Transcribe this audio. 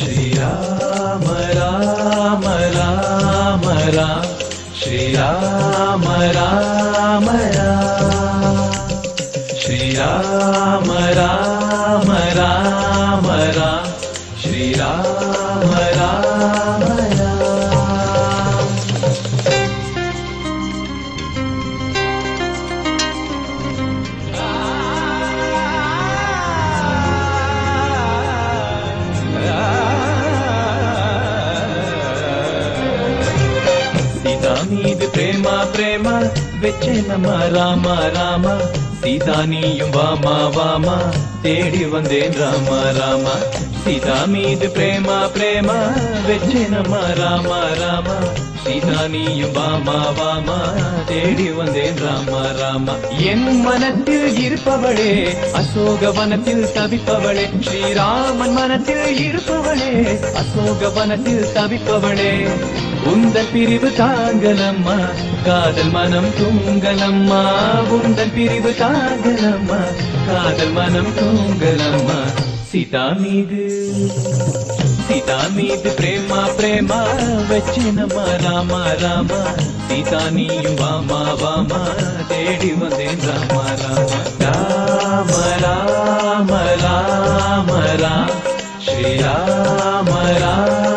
श्रीराम राम राम राम श्रीराम राम राम श्रीराम राम राम राम श्रीराम राम राम। சீதாமீது பிரேமா பிரேமா வெச்சேனம்மா ராமா ராமா சீதானியும் வாமா வாமா தேடி வந்தேன் ராமா ராமா சீதாமீது பிரேமா பிரேமா வெச்சேனம்மா ராமா ராமா சீதானியும் வாமா வாமா தேடி வந்தேன் ராமா ராமா என் மனத்தில் இருப்பவளே அசோக வனத்தில் தவிப்பவளே ஸ்ரீராமன் மனத்தில் இருப்பவளே அசோக வனத்தில் தவிப்பவளே உந்தன் பிரிவு தாங்கலம்மா காதல் மனம் தூங்கலம்மா உந்தன் பிரிவு தாங்கலம்மா காதல் மனம் தூங்கலம்மா சீதா மீது பிரேமா பிரேமா வச்சேனம்மா ராமா ராமா சீதா நீயும் வாமா வாமா தேடி வந்தேன் ராமா ராமா ராம ராம ராம ராம ஸ்ரீராம ராம